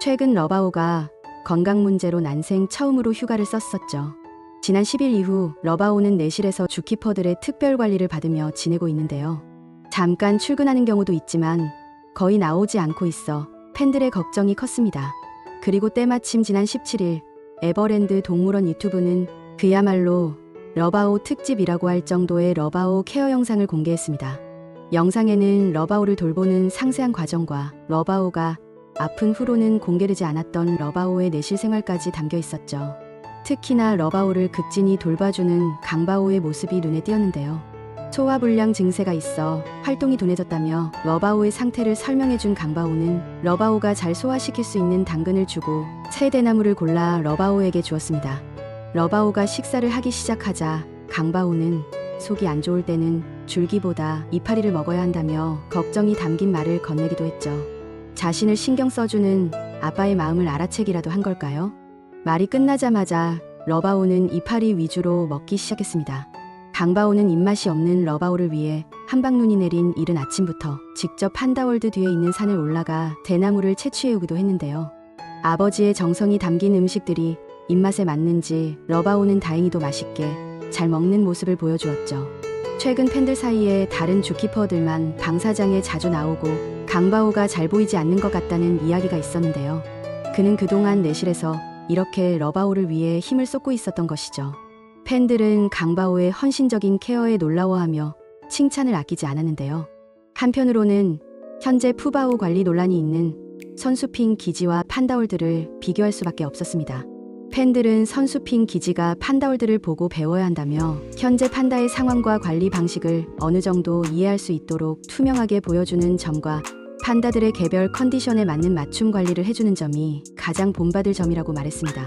최근 러바오가 건강 문제로 난생 처음으로 휴가를 썼었죠. 지난 10일 이후 러바오는 내실에서 주키퍼들의 특별 관리를 받으며 지내고 있는데요. 잠깐 출근하는 경우도 있지만 거의 나오지 않고 있어 팬들의 걱정이 컸습니다. 그리고 때마침 지난 17일 에버랜드 동물원 유튜브는 그야말로 러바오 특집이라고 할 정도의 러바오 케어 영상을 공개했습니다. 영상에는 러바오를 돌보는 상세한 과정과 러바오가 아픈 후로는 공개되지 않았던 러바오의 내실 생활까지 담겨 있었죠. 특히나 러바오를 극진히 돌봐주는 강바오의 모습이 눈에 띄었는데요. 소화불량 증세가 있어 활동이 둔해졌다며 러바오의 상태를 설명해준 강바오는 러바오가 잘 소화시킬 수 있는 당근을 주고 새 대나무를 골라 러바오에게 주었습니다. 러바오가 식사를 하기 시작하자 강바오는 속이 안 좋을 때는 줄기보다 이파리를 먹어야 한다며 걱정이 담긴 말을 건네기도 했죠. 자신을 신경 써주는 아빠의 마음을 알아채기라도 한 걸까요? 말이 끝나자마자 러바오는 이파리 위주로 먹기 시작했습니다. 강바오는 입맛이 없는 러바오를 위해 한방눈이 내린 이른 아침부터 직접 판다월드 뒤에 있는 산을 올라가 대나무를 채취해오기도 했는데요. 아버지의 정성이 담긴 음식들이 입맛에 맞는지 러바오는 다행히도 맛있게 잘 먹는 모습을 보여주었죠. 최근 팬들 사이에 다른 주키퍼들만 방사장에 자주 나오고 강바오가 잘 보이지 않는 것 같다는 이야기가 있었는데요. 그는 그동안 내실에서 이렇게 러바오를 위해 힘을 쏟고 있었던 것이죠. 팬들은 강바오의 헌신적인 케어에 놀라워하며 칭찬을 아끼지 않았는데요. 한편으로는 현재 푸바오 관리 논란이 있는 선수핑 기지와 판다월드를 비교할 수밖에 없었습니다. 팬들은 선수핑 기지가 판다월드를 보고 배워야 한다며 현재 판다의 상황과 관리 방식을 어느 정도 이해할 수 있도록 투명하게 보여주는 점과 판다들의 개별 컨디션에 맞는 맞춤 관리를 해주는 점이 가장 본받을 점이라고 말했습니다.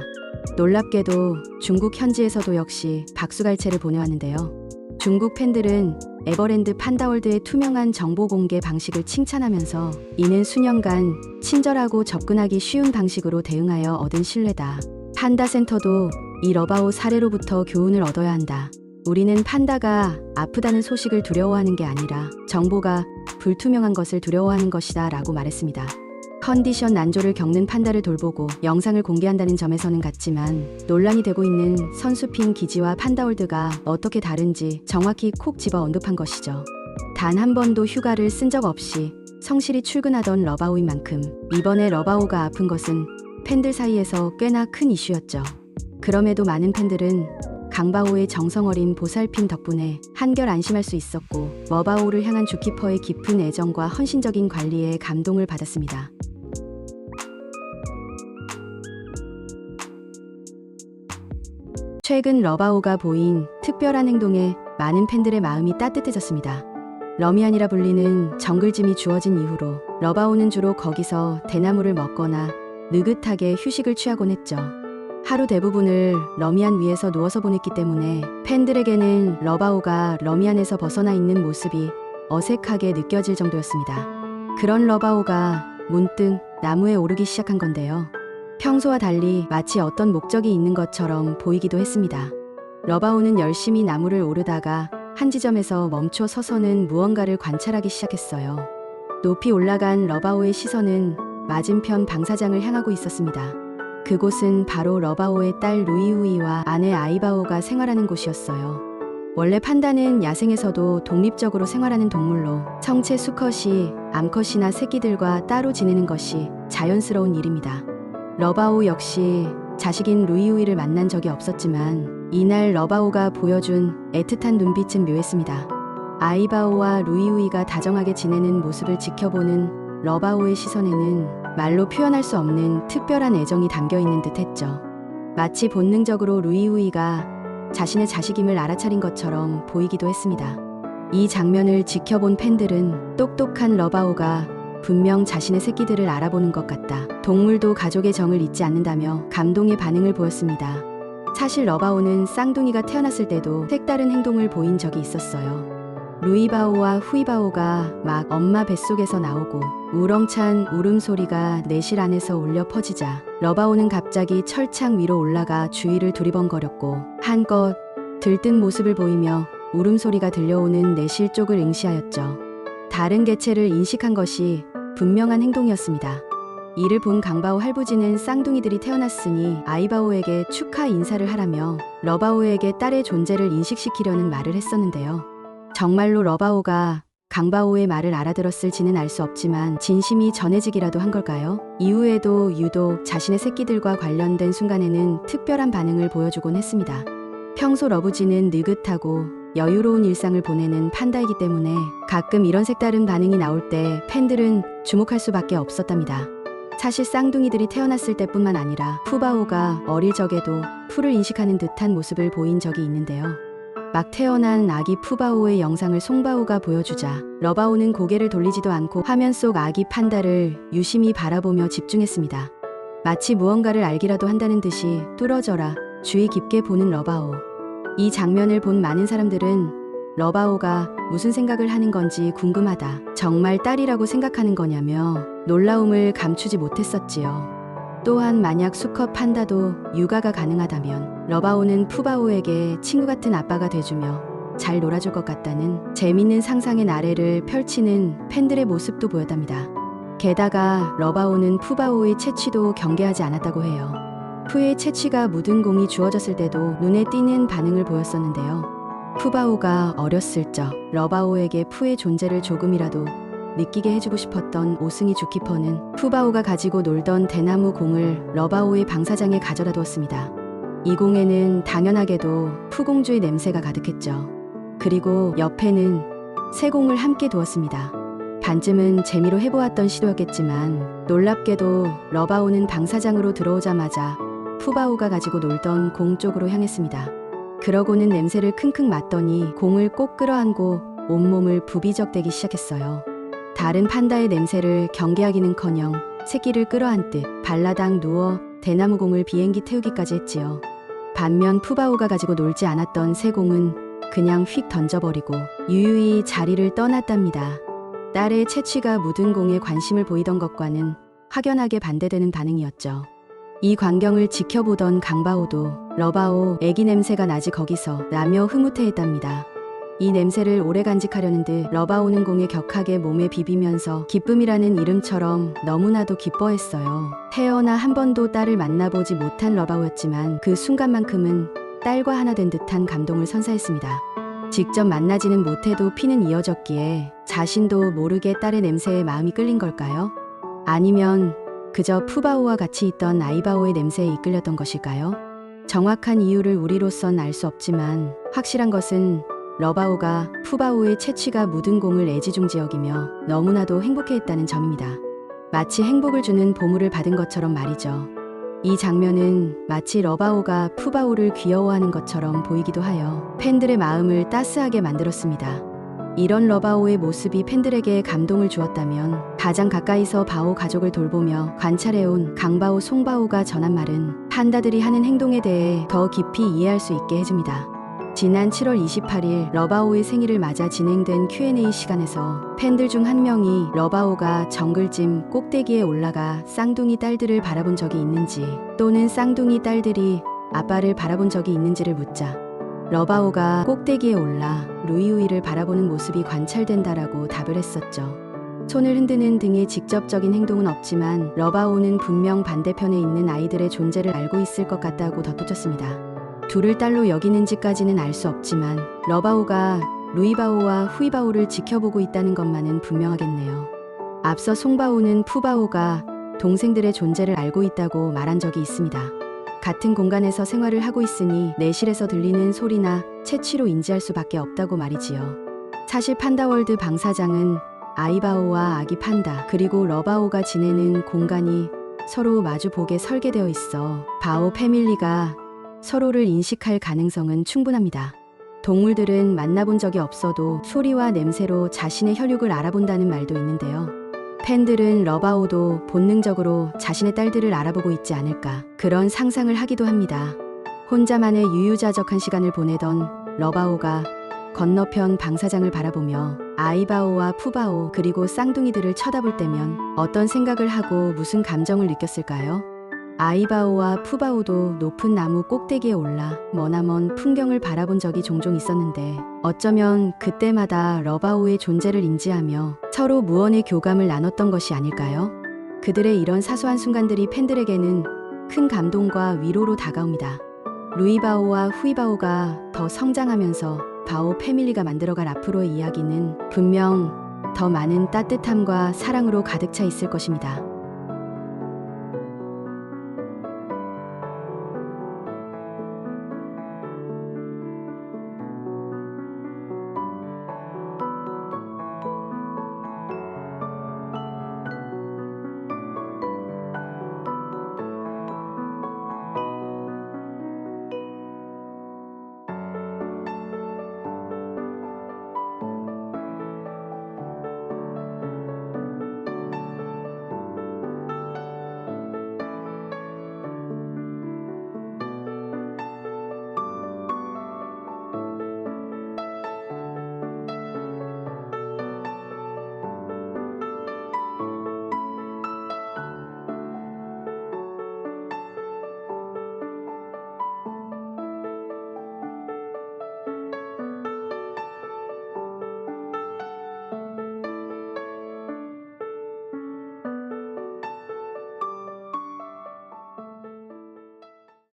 놀랍게도 중국 현지에서도 역시 박수갈채를 보내왔는데요. 중국 팬들은 에버랜드 판다월드의 투명한 정보 공개 방식을 칭찬하면서 이는 수년간 친절하고 접근하기 쉬운 방식으로 대응하여 얻은 신뢰다. 판다 센터도 이 러바오 사례로부터 교훈을 얻어야 한다. 우리는 판다가 아프다는 소식을 두려워하는 게 아니라 정보가 불투명한 것을 두려워하는 것이다 라고 말했습니다. 컨디션 난조를 겪는 판다를 돌보고 영상을 공개한다는 점에서는 같지만 논란이 되고 있는 선수핑 기지와 판다월드가 어떻게 다른지 정확히 콕 집어 언급한 것이죠. 단 한 번도 휴가를 쓴 적 없이 성실히 출근하던 러바오인 만큼 이번에 러바오가 아픈 것은 팬들 사이에서 꽤나 큰 이슈였죠. 그럼에도 많은 팬들은 강바오의 정성어린 보살핌 덕분에 한결 안심할 수 있었고 러바오를 향한 주키퍼의 깊은 애정과 헌신적인 관리에 감동을 받았습니다. 최근 러바오가 보인 특별한 행동에 많은 팬들의 마음이 따뜻해졌습니다. 러미안이라 불리는 정글짐이 주어진 이후로 러바오는 주로 거기서 대나무를 먹거나 느긋하게 휴식을 취하곤 했죠. 하루 대부분을 러미안 위에서 누워서 보냈기 때문에 팬들에게는 러바오가 러미안에서 벗어나 있는 모습이 어색하게 느껴질 정도였습니다. 그런 러바오가 문득 나무에 오르기 시작한 건데요. 평소와 달리 마치 어떤 목적이 있는 것처럼 보이기도 했습니다. 러바오는 열심히 나무를 오르다가 한 지점에서 멈춰 서서는 무언가를 관찰하기 시작했어요. 높이 올라간 러바오의 시선은 맞은편 방사장을 향하고 있었습니다. 그곳은 바로 러바오의 딸 루이우이와 아내 아이바오가 생활하는 곳이었어요. 원래 판다는 야생에서도 독립적으로 생활하는 동물로 성체 수컷이 암컷이나 새끼들과 따로 지내는 것이 자연스러운 일입니다. 러바오 역시 자식인 루이우이를 만난 적이 없었지만 이날 러바오가 보여준 애틋한 눈빛은 묘했습니다. 아이바오와 루이우이가 다정하게 지내는 모습을 지켜보는 러바오의 시선에는 말로 표현할 수 없는 특별한 애정이 담겨있는 듯했죠. 마치 본능적으로 루이우이가 자신의 자식임을 알아차린 것처럼 보이기도 했습니다. 이 장면을 지켜본 팬들은 똑똑한 러바오가 분명 자신의 새끼들을 알아보는 것 같다. 동물도 가족의 정을 잊지 않는다며 감동의 반응을 보였습니다. 사실 러바오는 쌍둥이가 태어났을 때도 색다른 행동을 보인 적이 있었어요. 루이바오와 후이바오가 막 엄마 뱃속에서 나오고 우렁찬 울음소리가 내실 안에서 울려 퍼지자 러바오는 갑자기 철창 위로 올라가 주위를 두리번거렸고 한껏 들뜬 모습을 보이며 울음소리가 들려오는 내실 쪽을 응시하였죠. 다른 개체를 인식한 것이 분명한 행동이었습니다. 이를 본 강바오 할부지는 쌍둥이들이 태어났으니 아이바오에게 축하 인사를 하라며 러바오에게 딸의 존재를 인식시키려는 말을 했었는데요. 정말로 러바오가 강바오의 말을 알아들었을지는 알 수 없지만 진심이 전해지기라도 한 걸까요? 이후에도 유독 자신의 새끼들과 관련된 순간에는 특별한 반응을 보여주곤 했습니다. 평소 러부지는 느긋하고 여유로운 일상을 보내는 판다이기 때문에 가끔 이런 색다른 반응이 나올 때 팬들은 주목할 수밖에 없었답니다. 사실 쌍둥이들이 태어났을 때뿐만 아니라 푸바오가 어릴 적에도 푸를 인식하는 듯한 모습을 보인 적이 있는데요. 막 태어난 아기 푸바오의 영상을 송바오가 보여주자 러바오는 고개를 돌리지도 않고 화면 속 아기 판다를 유심히 바라보며 집중했습니다. 마치 무언가를 알기라도 한다는 듯이 뚫어져라 주의 깊게 보는 러바오. 이 장면을 본 많은 사람들은 러바오가 무슨 생각을 하는 건지 궁금하다. 정말 딸이라고 생각하는 거냐며 놀라움을 감추지 못했었지요. 또한 만약 수컷 판다도 육아가 가능하다면 러바오는 푸바오에게 친구 같은 아빠가 돼주며 잘 놀아줄 것 같다는 재밌는 상상의 나래를 펼치는 팬들의 모습도 보였답니다. 게다가 러바오는 푸바오의 채취도 경계하지 않았다고 해요. 푸의 채취가 묻은 공이 주어졌을 때도 눈에 띄는 반응을 보였었는데요. 푸바오가 어렸을 적 러바오에게 푸의 존재를 조금이라도 느끼게 해주고 싶었던 오승이 주키퍼는 푸바오가 가지고 놀던 대나무 공을 러바오의 방사장에 가져다 두었습니다. 이 공에는 당연하게도 푸공주의 냄새가 가득했죠. 그리고 옆에는 새 공을 함께 두었습니다. 반쯤은 재미로 해보았던 시도였겠지만 놀랍게도 러바오는 방사장으로 들어오자마자 푸바오가 가지고 놀던 공 쪽으로 향했습니다. 그러고는 냄새를 킁킁 맡더니 공을 꼭 끌어안고 온몸을 부비적대기 시작했어요. 다른 판다의 냄새를 경계하기는커녕 새끼를 끌어안듯 발라당 누워 대나무공을 비행기 태우기까지 했지요. 반면 푸바오가 가지고 놀지 않았던 새 공은 그냥 휙 던져버리고 유유히 자리를 떠났답니다. 딸의 채취가 묻은 공에 관심을 보이던 것과는 확연하게 반대되는 반응이었죠. 이 광경을 지켜보던 강바오도 러바오 애기 냄새가 나지 거기서 라며 흐뭇해했답니다. 이 냄새를 오래 간직하려는 듯 러바오는 공에 격하게 몸에 비비면서 기쁨이라는 이름처럼 너무나도 기뻐했어요. 태어나 한 번도 딸을 만나보지 못한 러바오였지만 그 순간만큼은 딸과 하나 된 듯한 감동을 선사했습니다. 직접 만나지는 못해도 피는 이어졌기에 자신도 모르게 딸의 냄새에 마음이 끌린 걸까요? 아니면 그저 푸바오와 같이 있던 아이바오의 냄새에 이끌렸던 것일까요? 정확한 이유를 우리로선 알 수 없지만 확실한 것은 러바오가 푸바오의 채취가 묻은 공을 애지중지 여기며 너무나도 행복해했다는 점입니다. 마치 행복을 주는 보물을 받은 것처럼 말이죠. 이 장면은 마치 러바오가 푸바오를 귀여워하는 것처럼 보이기도 하여 팬들의 마음을 따스하게 만들었습니다. 이런 러바오의 모습이 팬들에게 감동을 주었다면 가장 가까이서 바오 가족을 돌보며 관찰해온 강바오 송바오가 전한 말은 판다들이 하는 행동에 대해 더 깊이 이해할 수 있게 해줍니다. 지난 7월 28일 러바오의 생일을 맞아 진행된 Q&A 시간에서 팬들 중 한 명이 러바오가 정글짐 꼭대기에 올라가 쌍둥이 딸들을 바라본 적이 있는지 또는 쌍둥이 딸들이 아빠를 바라본 적이 있는지를 묻자 러바오가 꼭대기에 올라 루이우이를 바라보는 모습이 관찰된다라고 답을 했었죠. 손을 흔드는 등의 직접적인 행동은 없지만 러바오는 분명 반대편에 있는 아이들의 존재를 알고 있을 것 같다고 덧붙였습니다. 둘을 딸로 여기는지까지는 알 수 없지만 러바오가 루이바오와 후이바오를 지켜보고 있다는 것만은 분명하겠네요. 앞서 송바오는 푸바오가 동생들의 존재를 알고 있다고 말한 적이 있습니다. 같은 공간에서 생활을 하고 있으니 내실에서 들리는 소리나 채취로 인지할 수밖에 없다고 말이지요. 사실 판다월드 방사장은 아이바오와 아기 판다 그리고 러바오가 지내는 공간이 서로 마주보게 설계되어 있어 바오 패밀리가 서로를 인식할 가능성은 충분합니다. 동물들은 만나본 적이 없어도 소리와 냄새로 자신의 혈육을 알아본다는 말도 있는데요. 팬들은 러바오도 본능적으로 자신의 딸들을 알아보고 있지 않을까 그런 상상을 하기도 합니다. 혼자만의 유유자적한 시간을 보내던 러바오가 건너편 방사장을 바라보며 아이바오와 푸바오 그리고 쌍둥이들을 쳐다볼 때면 어떤 생각을 하고 무슨 감정을 느꼈을까요? 아이바오와 푸바오도 높은 나무 꼭대기에 올라 머나먼 풍경을 바라본 적이 종종 있었는데 어쩌면 그때마다 러바오의 존재를 인지하며 서로 무언의 교감을 나눴던 것이 아닐까요? 그들의 이런 사소한 순간들이 팬들에게는 큰 감동과 위로로 다가옵니다. 루이바오와 후이바오가 더 성장하면서 바오 패밀리가 만들어갈 앞으로의 이야기는 분명 더 많은 따뜻함과 사랑으로 가득 차 있을 것입니다.